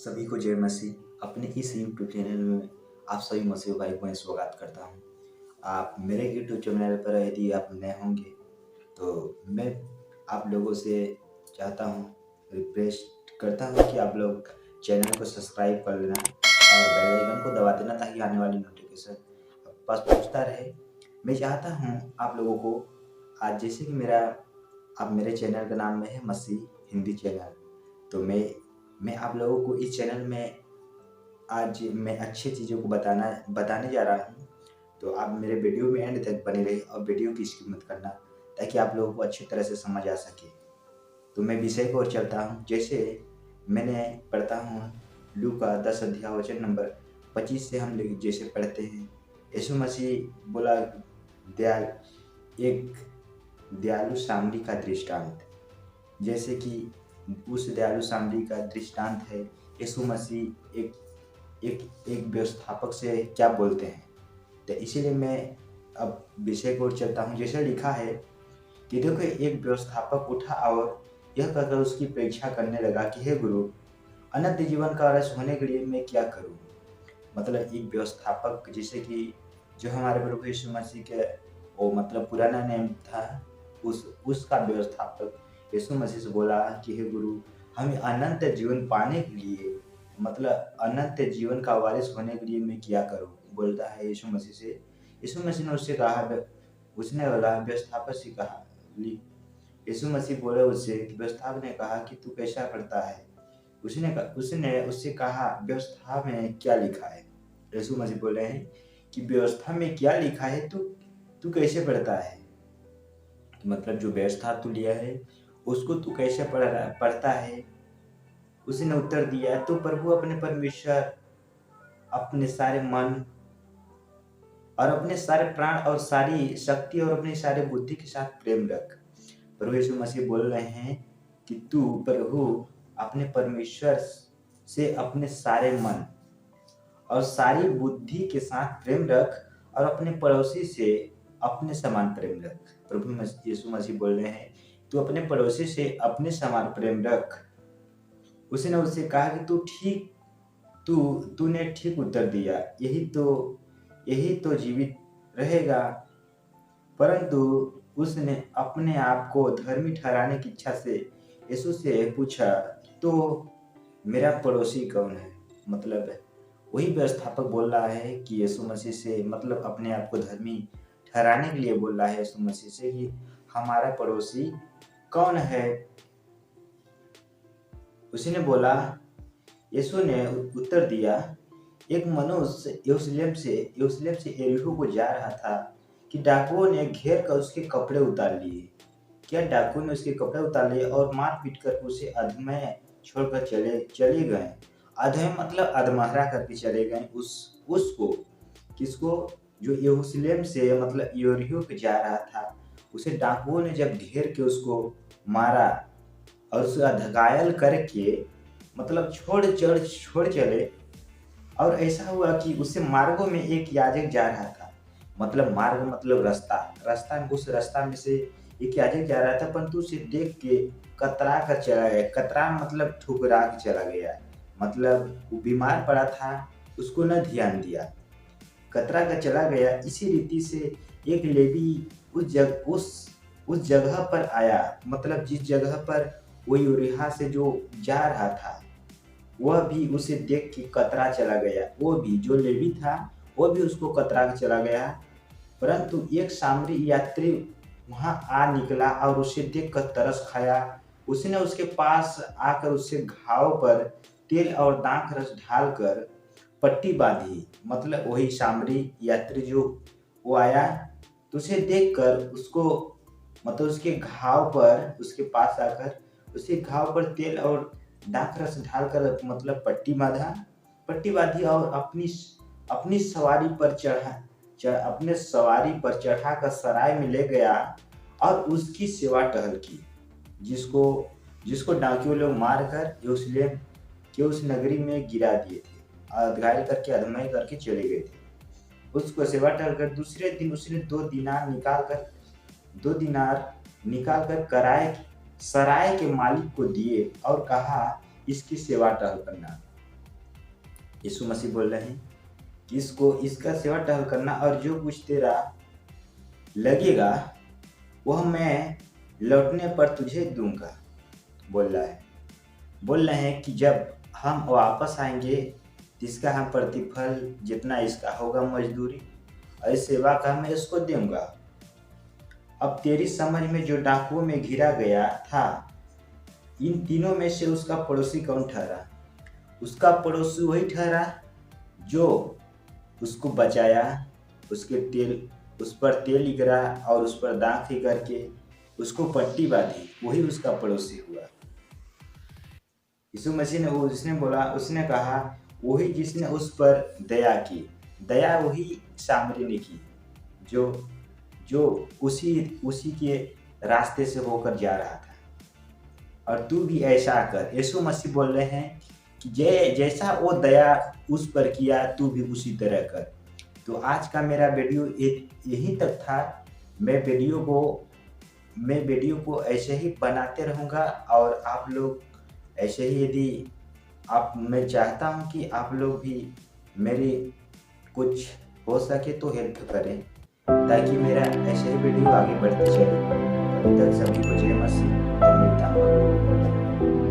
सभी को जय मसीह। अपने इस यूट्यूब चैनल में आप सभी मसीह भाई को मैं स्वागत करता हूं। आप मेरे यूट्यूब चैनल पर यदि आप नए होंगे तो मैं आप लोगों से चाहता हूं, रिक्वेस्ट करता हूं कि आप लोग चैनल को सब्सक्राइब कर लेना और बेल आइकन को दबा देना ताकि आने वाली नोटिफिकेशन आपके पास पहुंचता रहे। मैं चाहता हूं आप लोगों को आज जैसे कि आप मेरे चैनल का नाम में है मसीह हिंदी चैनल, तो मैं आप लोगों को इस चैनल में आज मैं अच्छी चीज़ों को बताने जा रहा हूँ। तो आप मेरे वीडियो में एंड तक बने रहिए और वीडियो की स्किप मत करना ताकि आप लोगों को अच्छी तरह से समझ आ सके। तो मैं विषय की ओर चलता हूँ। जैसे मैंने पढ़ता हूँ लूका 10 अध्याय वचन नंबर 25 से हम लोग जैसे पढ़ते हैं, यीशु मसीह बोला एक दयालु सामरी का दृष्टांत। जैसे कि उस दयालु सामरी का दृष्टांत है, यीशु मसीह एक व्यवस्थापक से क्या बोलते हैं। तो इसीलिए मैं अब विषय की ओर चलता हूँ। जैसे लिखा है कि देखो, एक व्यवस्थापक उठा और यह कहकर उसकी परीक्षा करने लगा कि हे गुरु, अनंत जीवन का रस होने के लिए मैं क्या करूँ। मतलब एक व्यवस्थापक, जैसे कि जो हमारे प्रभु यीशु मसीह के वो मतलब पुराना नेम था, उसका व्यवस्थापक यीशु मसीह से बोला कि हे गुरु, हमें अनंत जीवन पाने के लिए, मतलब अनंत जीवन का वारिस होने के लिए मैं क्या करूं, बोलता है यीशु मसीह से। यीशु मसीह ने उससे कहा, उसने बोला व्यवस्थापक से कहा, यीशु मसीह बोले उससे कि व्यवस्थापक ने कहा कि तू कैसा पढ़ता है। उसने उससे कहा व्यवस्था में क्या लिखा है। यीशु मसीह बोल रहे हैं कि व्यवस्था में क्या लिखा है, तू कैसे पढ़ता है। मतलब जो व्यवस्था तू लिया है उसको तू कैसे पढ़ता है। उसने उत्तर दिया, तो प्रभु अपने परमेश्वर अपने सारे मन और अपने सारे प्राण और सारी शक्ति और अपनी सारी बुद्धि के साथ प्रेम रख। प्रभु यीशु मसीह बोल रहे हैं कि तू प्रभु अपने परमेश्वर से अपने सारे मन और सारी बुद्धि के साथ प्रेम रख और अपने पड़ोसी से अपने समान प्रेम रख। प्रभु यीशु मसीह बोल रहे हैं तू अपने पड़ोसी से अपने समान प्रेम रख। उसने उससे कहा कि तूने ठीक उत्तर दिया, यही तो जीवित रहेगा। परंतु उसने अपने आप को धर्मी ठहराने की इच्छा से यीशु से पूछा, तो मेरा पड़ोसी कौन है। मतलब वही व्यवस्थापक बोल रहा है कि यीशु मसीह से, मतलब अपने आप को धर्मी ठहराने के लिए बोल रहा है यीशु मसीह से कि हमारा पड़ोसी कौन है। उसने बोला, यीशु ने उत्तर दिया, एक मनुष्य यरूशलेम से यरीहो को जा रहा था कि डाकुओं ने घेर कर उसके कपड़े उतार लिए। क्या डाकुओं ने उसके कपड़े उतार लिए और मार पीट कर उसे अधमय छोड़कर चले गए। अधमय मतलब अधमरा करके चले गए उसको। किसको? जो यरूशलेम से मतलब यरीहो को जा रहा था, उसे डाकुओं ने जब घेर के उसको मारा और उसे घायल करके मतलब छोड़ चले। और ऐसा हुआ कि उससे मार्गों में एक याजक जा रहा था। मतलब मार्ग मतलब रास्ता उस रास्ता में से एक याजक जा रहा था, परंतु उसे देख के कतरा कर चला गया। कतरा मतलब ठुकरा के चला गया, मतलब वो बीमार पड़ा था, उसको न ध्यान दिया, कतरा कर चला गया। इसी रीति से एक लेवी उस जगह पर आया, मतलब जिस जगह पर वो यूरिहा से जो जा रहा था वह भी उसे देख के कतरा चला गया। वो भी जो लेवी था वो भी उसको कतरा के चला गया। परंतु एक सामरी यात्री वहां आ निकला और उसे देख कर तरस खाया। उसने उसके पास आकर उसके घाव पर तेल और दाख रस डालकर पट्टी बांधी। मतलब वही सामरी यात्री जो वो आया, तो उसे देखकर उसको मतलब उसके घाव पर, उसके पास आकर उसके घाव पर तेल और दाख रस ढालकर मतलब पट्टी बांधी और अपनी सवारी पर चढ़ा कर सराय में ले गया और उसकी सेवा टहल की। जिसको डाकियों लोग मार कर यरूशलेम के उस नगरी में गिरा दिए थे, घायल करके अधमय करके चले गए थे। उसको सेवा टहल कर दूसरे दिन उसने 2 दिनार निकाल कर सराय के मालिक को दिए और कहा, इसकी सेवा टहल करना। यीशु मसीह बोल रहे हैं कि इसको इसका सेवा टहल करना और जो कुछ तेरा लगेगा वह मैं लौटने पर तुझे दूंगा। बोल रहे हैं कि जब हम वापस आएंगे इसका हम प्रतिफल जितना इसका होगा मजदूरी और इस सेवा का मैं इसको दूंगा। अब तेरी समझ में जो डाकुओं में घिरा गया था, इन तीनों में से उसका पड़ोसी कौन ठहरा? उसका पड़ोसी वही ठहरा जो उसको बचाया, उस पर तेल गिरा और उस पर दांत ही करके उसको पट्टी बांधी, वही उसका पड़ोसी हुआ। यीशु मसीह ने उसने कहा वही जिसने उस पर दया की, दया वही सामरी ने की जो जो उसी के रास्ते से होकर जा रहा था। और तू भी ऐसा कर। यीशु मसीह बोल रहे हैं कि जैसा वो दया उस पर किया तू भी उसी तरह कर। तो आज का मेरा वीडियो यहीं तक था। मैं वीडियो को ऐसे ही बनाते रहूँगा और आप लोग ऐसे ही मैं चाहता हूँ कि आप लोग भी मेरी कुछ हो सके तो हेल्प करें ताकि मेरा ऐसे ही वीडियो आगे बढ़ते चले। अभी तक सभी को जय मसीह और मिलता हूँ।